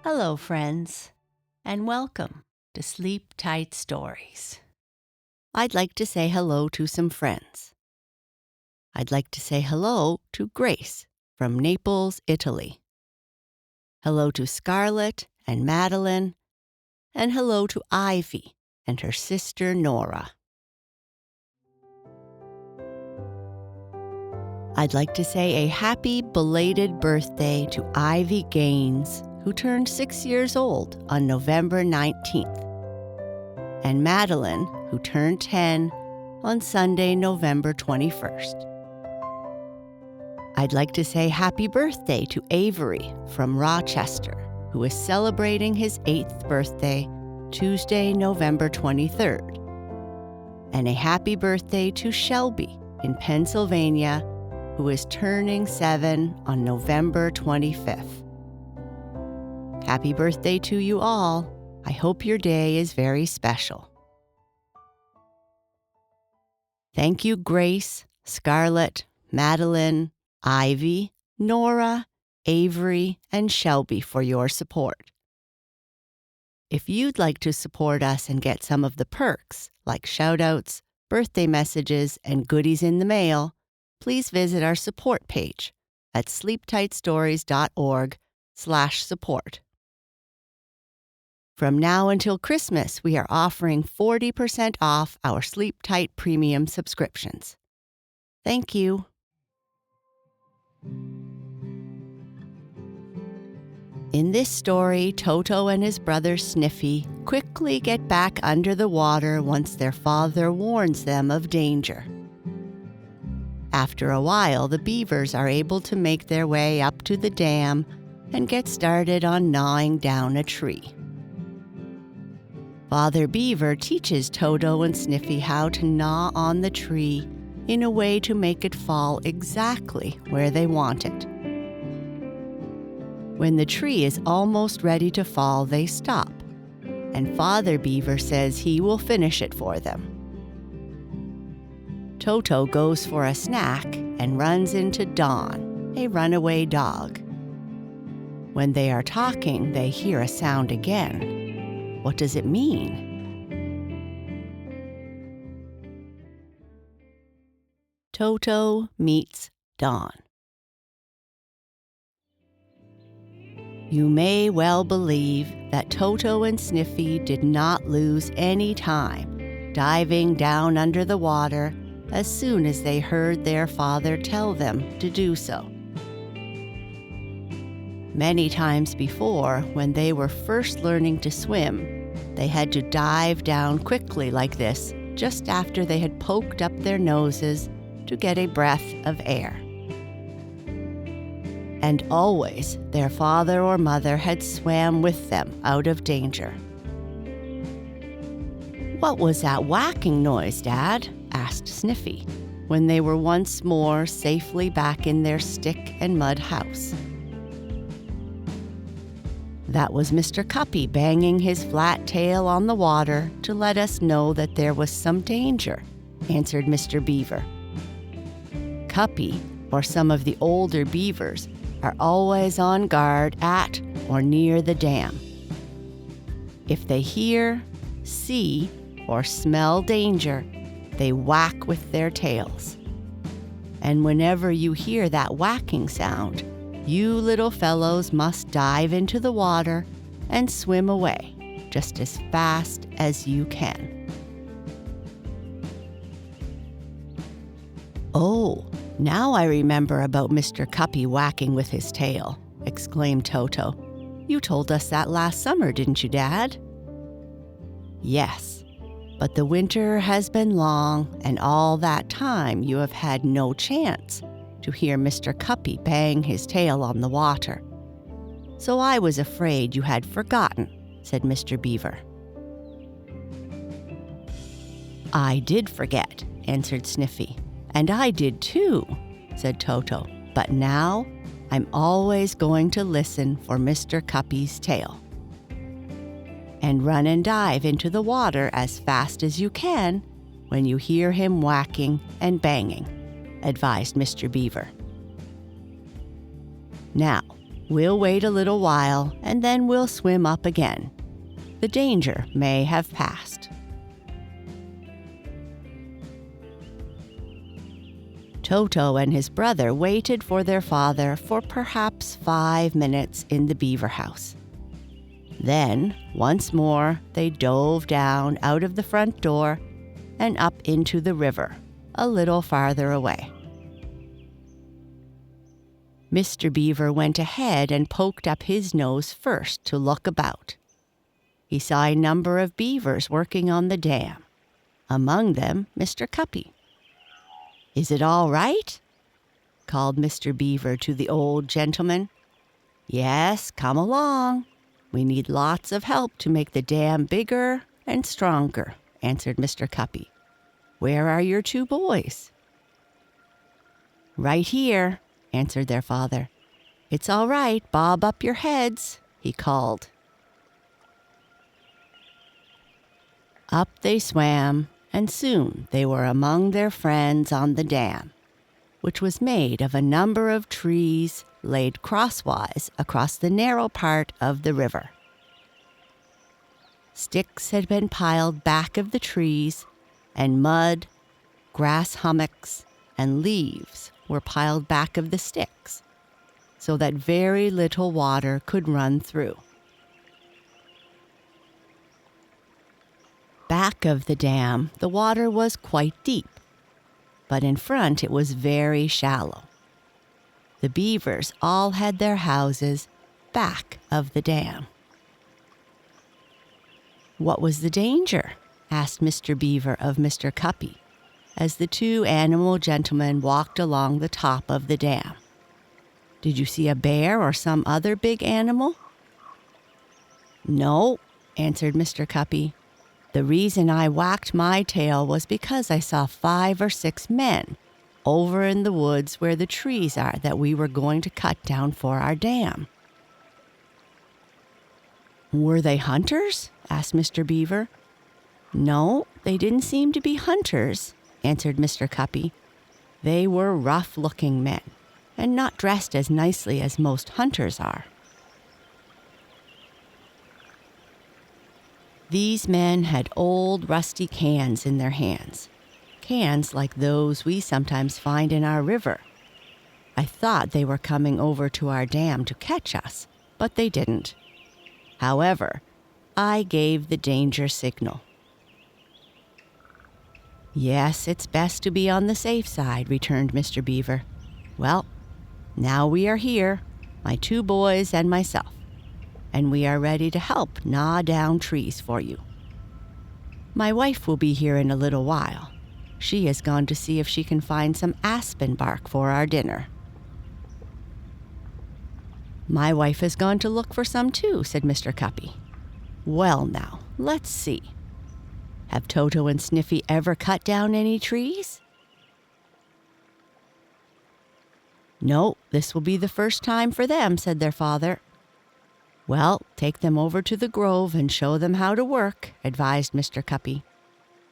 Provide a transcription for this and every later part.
Hello, friends, and welcome to Sleep Tight Stories. I'd like to say hello to some friends. I'd like to say hello to Grace from Naples, Italy. Hello to Scarlett and Madeline, and hello to Ivy and her sister Nora. I'd like to say a happy belated birthday to Ivy Gaines, who turned 6 years old on November 19th, and Madeline, who turned 10 on Sunday, November 21st. I'd like to say happy birthday to Avery from Rochester, who is celebrating his 8th birthday, Tuesday, November 23rd. And a happy birthday to Shelby in Pennsylvania, who is turning 7 on November 25th. Happy birthday to you all. I hope your day is very special. Thank you, Grace, Scarlett, Madeline, Ivy, Nora, Avery, and Shelby for your support. If you'd like to support us and get some of the perks, like shoutouts, birthday messages, and goodies in the mail, please visit our support page at sleeptightstories.org/support. From now until Christmas, we are offering 40% off our Sleep Tight Premium subscriptions. Thank you. In this story, Toto and his brother Sniffy quickly get back under the water once their father warns them of danger. After a while, the beavers are able to make their way up to the dam and get started on gnawing down a tree. Father Beaver teaches Toto and Sniffy how to gnaw on the tree in a way to make it fall exactly where they want it. When the tree is almost ready to fall, they stop, and Father Beaver says he will finish it for them. Toto goes for a snack and runs into Don, a runaway dog. When they are talking, they hear a sound again. What does it mean? Toto Meets Don. You may well believe that Toto and Sniffy did not lose any time diving down under the water as soon as they heard their father tell them to do so. Many times before, when they were first learning to swim, they had to dive down quickly like this just after they had poked up their noses to get a breath of air. And always their father or mother had swam with them out of danger. "What was that whacking noise, Dad?" asked Sniffy, when they were once more safely back in their stick and mud house. "That was Mr. Cuppy banging his flat tail on the water to let us know that there was some danger," answered Mr. Beaver. Cuppy, or some of the older beavers, are always on guard at or near the dam. If they hear, see, or smell danger, they whack with their tails. And whenever you hear that whacking sound, you little fellows must dive into the water and swim away just as fast as you can. "Oh, now I remember about Mr. Cuppy whacking with his tail," exclaimed Toto. "You told us that last summer, didn't you, Dad?" "Yes, but the winter has been long, and all that time you have had no chance to hear Mr. Cuppy bang his tail on the water. So I was afraid you had forgotten," said Mr. Beaver. "I did forget," answered Sniffy. "And I did too," said Toto. "But now I'm always going to listen for Mr. Cuppy's tail. And run and dive into the water as fast as you can when you hear him whacking and banging," advised Mr. Beaver. Now, We'll wait a little while, and then we'll swim up again. The danger may have passed." Toto and his brother waited for their father for perhaps 5 minutes in the beaver house. Then, once more, they dove down out of the front door and up into the river, a little farther away. Mr. Beaver went ahead and poked up his nose first to look about. He saw a number of beavers working on the dam, among them Mr. Cuppy. "Is it all right?" called Mr. Beaver to the old gentleman. "Yes, come along. We need lots of help to make the dam bigger and stronger," answered Mr. Cuppy. "Where are your 2 boys?" "Right here," answered their father. "It's all right, bob up your heads," he called. Up they swam, and soon they were among their friends on the dam, which was made of a number of trees laid crosswise across the narrow part of the river. Sticks had been piled back of the trees, and mud, grass hummocks, and leaves were piled back of the sticks, so that very little water could run through. Back of the dam, the water was quite deep, but in front it was very shallow. The beavers all had their houses back of the dam. "What was the danger?" asked Mr. Beaver of Mr. Cuppy, as the 2 animal gentlemen walked along the top of the dam. "Did you see a bear or some other big animal?" "No," answered Mr. Cuppy. "The reason I wagged my tail was because I saw 5 or 6 men over in the woods where the trees are that we were going to cut down for our dam." "Were they hunters?" asked Mr. Beaver. "No, they didn't seem to be hunters," answered Mr. Cuppy. "They were rough-looking men, and not dressed as nicely as most hunters are." These men had old rusty cans in their hands, cans like those we sometimes find in our river. I thought they were coming over to our dam to catch us, but they didn't. However, I gave the danger signal. "Yes, it's best to be on the safe side," returned Mr. Beaver. "Well, now we are here, my 2 boys and myself, and we are ready to help gnaw down trees for you. My wife will be here in a little while. She has gone to see if she can find some aspen bark for our dinner." "My wife has gone to look for some too," said Mr. Cuppy. "Well now, let's see. Have Toto and Sniffy ever cut down any trees?" "No, this will be the first time for them," said their father. "Well, take them over to the grove and show them how to work," advised Mr. Cuppy.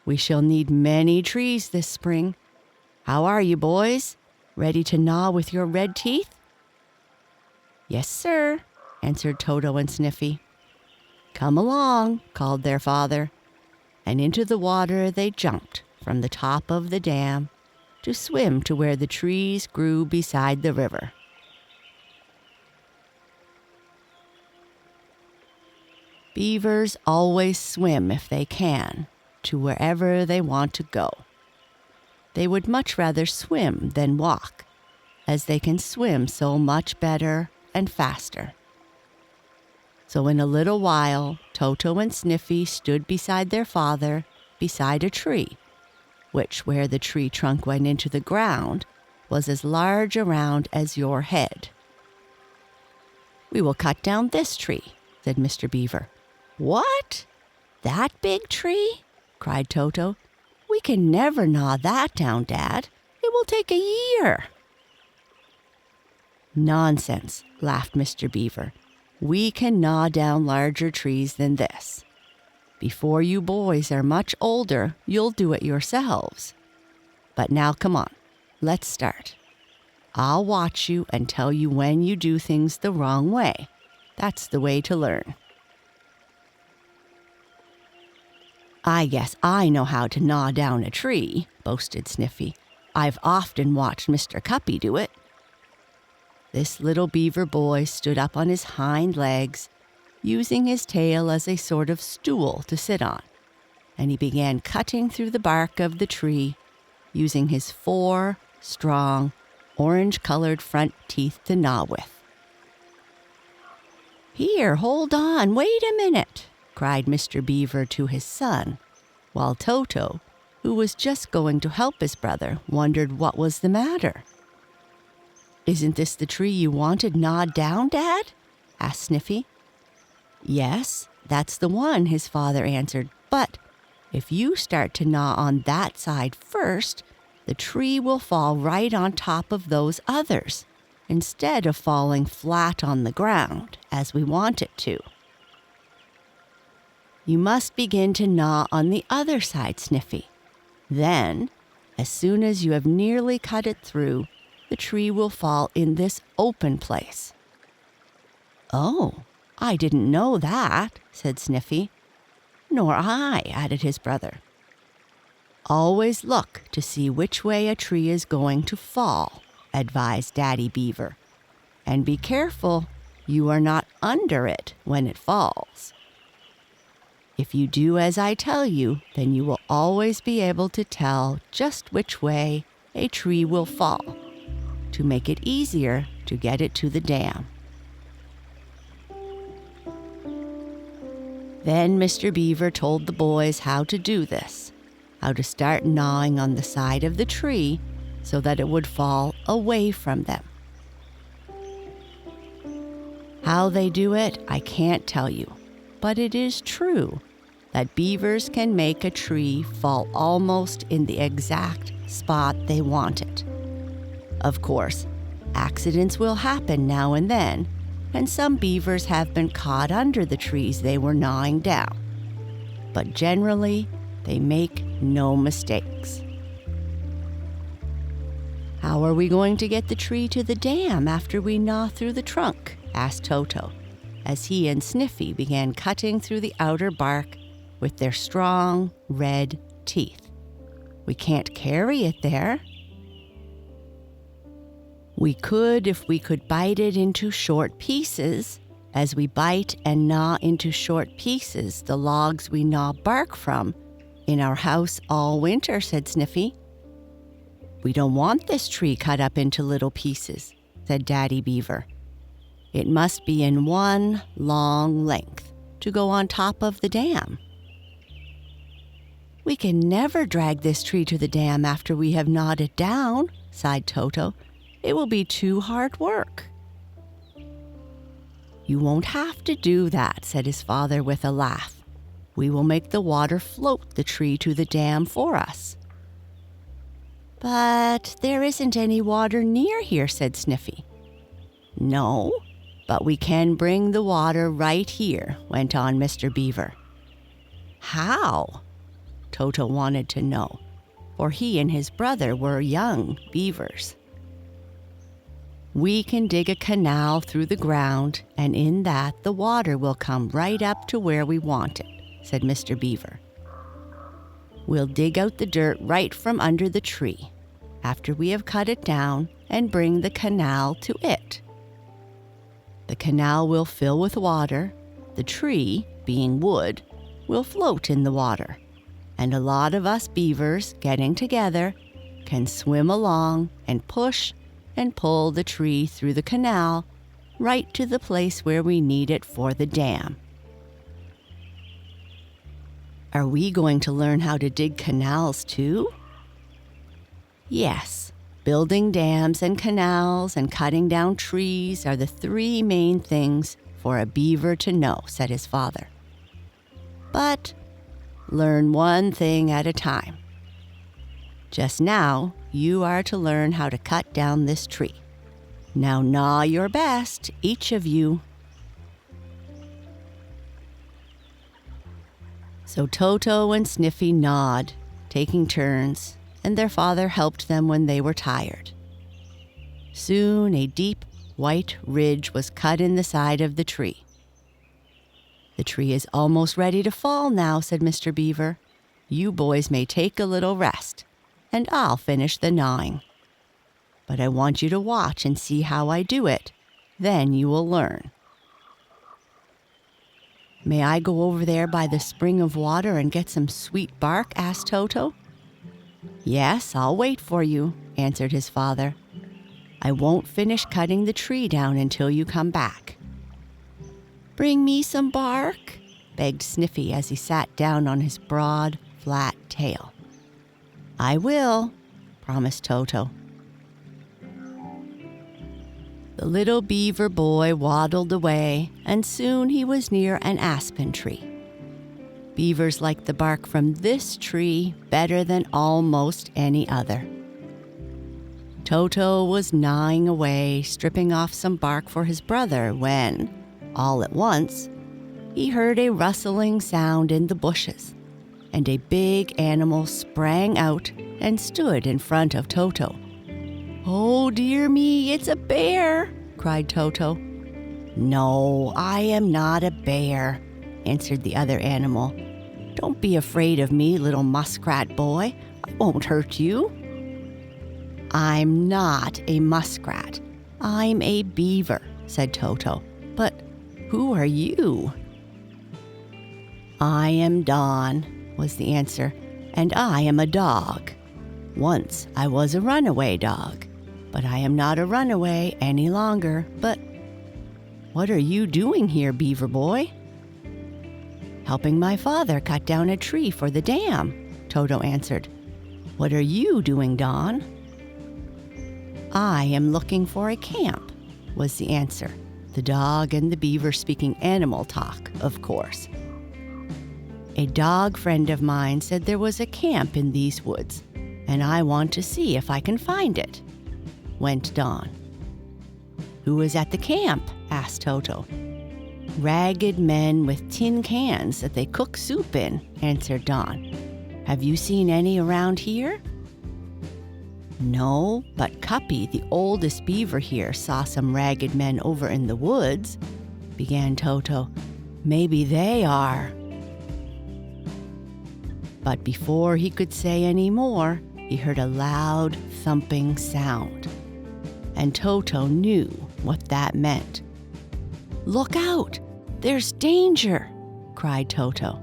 "We shall need many trees this spring. How are you, boys? Ready to gnaw with your red teeth?" "Yes, sir," answered Toto and Sniffy. "Come along," called their father, and into the water they jumped from the top of the dam to swim to where the trees grew beside the river. Beavers always swim if they can, to wherever they want to go. They would much rather swim than walk, as they can swim so much better and faster. So in a little while, Toto and Sniffy stood beside their father, beside a tree, which, where the tree trunk went into the ground, was as large around as your head. "We will cut down this tree," said Mr. Beaver. "What? That big tree?" cried Toto. "We can never gnaw that down, Dad. It will take a year." "Nonsense," laughed Mr. Beaver. "We can gnaw down larger trees than this. Before you boys are much older, you'll do it yourselves. But now come on, let's start." I'll watch you and tell you when you do things the wrong way. That's the way to learn. I guess I know how to gnaw down a tree, boasted Sniffy. I've often watched Mr. Cuppy do it. This little beaver boy stood up on his hind legs, using his tail as a sort of stool to sit on, and he began cutting through the bark of the tree, using his 4 strong, orange-colored front teeth to gnaw with. Here, hold on, wait a minute, cried Mr. Beaver to his son, while Toto, who was just going to help his brother, wondered what was the matter. Isn't this the tree you wanted gnawed down, Dad? Asked Sniffy. Yes, that's the one, his father answered. But if you start to gnaw on that side first, the tree will fall right on top of those others, instead of falling flat on the ground, as we want it to. You must begin to gnaw on the other side, Sniffy. Then, as soon as you have nearly cut it through, the tree will fall in this open place. Oh, I didn't know that, said Sniffy. Nor I, added his brother. Always look to see which way a tree is going to fall, advised Daddy Beaver. And be careful you are not under it when it falls. If you do as I tell you, then you will always be able to tell just which way a tree will fall, to make it easier to get it to the dam. Then Mr. Beaver told the boys how to do this, how to start gnawing on the side of the tree so that it would fall away from them. How they do it, I can't tell you, but it is true that beavers can make a tree fall almost in the exact spot they want it. Of course, accidents will happen now and then, and some beavers have been caught under the trees they were gnawing down. But generally, they make no mistakes. How are we going to get the tree to the dam after we gnaw through the trunk? Asked Toto, as he and Sniffy began cutting through the outer bark with their strong, red teeth. We can't carry it there. We could if we could bite it into short pieces. As we bite and gnaw into short pieces the logs we gnaw bark from in our house all winter, said Sniffy. We don't want this tree cut up into little pieces, said Daddy Beaver. It must be in one long length to go on top of the dam. We can never drag this tree to the dam after we have gnawed it down, sighed Toto. It will be too hard work. You won't have to do that, said his father with a laugh. We will make the water float the tree to the dam for us. But there isn't any water near here, said Sniffy. No, but we can bring the water right here, went on Mr. Beaver. How? Toto wanted to know, for he and his brother were young beavers. We can dig a canal through the ground, and in that the water will come right up to where we want it, said Mr. Beaver. We'll dig out the dirt right from under the tree, after we have cut it down, and bring the canal to it. The canal will fill with water, the tree, being wood, will float in the water, and a lot of us beavers getting together can swim along and push and pull the tree through the canal right to the place where we need it for the dam. Are we going to learn how to dig canals too? Yes, building dams and canals and cutting down trees are the 3 main things for a beaver to know, said his father. But learn one thing at a time. Just now, you are to learn how to cut down this tree. Now gnaw your best, each of you. So Toto and Sniffy gnawed, taking turns, and their father helped them when they were tired. Soon a deep white ridge was cut in the side of the tree. "The tree is almost ready to fall now," said Mr. Beaver. "You boys may take a little rest, and I'll finish the gnawing. But I want you to watch and see how I do it. Then you will learn." "May I go over there by the spring of water and get some sweet bark?" asked Toto. "Yes, I'll wait for you," answered his father. "I won't finish cutting the tree down until you come back." "Bring me some bark," begged Sniffy as he sat down on his broad, flat tail. "I will," promised Toto. The little beaver boy waddled away, and soon he was near an aspen tree. Beavers like the bark from this tree better than almost any other. Toto was gnawing away, stripping off some bark for his brother, when, all at once, he heard a rustling sound in the bushes, and a big animal sprang out and stood in front of Toto. "Oh, dear me, it's a bear!" cried Toto. "No, I am not a bear," answered the other animal. "Don't be afraid of me, little muskrat boy. I won't hurt you." "I'm not a muskrat. I'm a beaver," said Toto. "But who are you?" "I am Don," was the answer, "and I am a dog. Once I was a runaway dog, but I am not a runaway any longer. But what are you doing here, Beaver boy?" "Helping my father cut down a tree for the dam," Toto answered. "What are you doing, Don?" "I am looking for a camp," was the answer. The dog and the beaver speaking animal talk, of course. "A dog friend of mine said there was a camp in these woods, and I want to see if I can find it," went Don. "Who is at the camp?" asked Toto. "Ragged men with tin cans that they cook soup in," answered Don. "Have you seen any around here?" "No, but Cuppy, the oldest beaver here, saw some ragged men over in the woods," began Toto. "Maybe they are." But before he could say any more, he heard a loud thumping sound, and Toto knew what that meant. "Look out! There's danger!" cried Toto.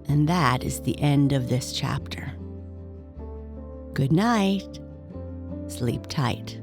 And that is the end of this chapter. Good night. Sleep tight.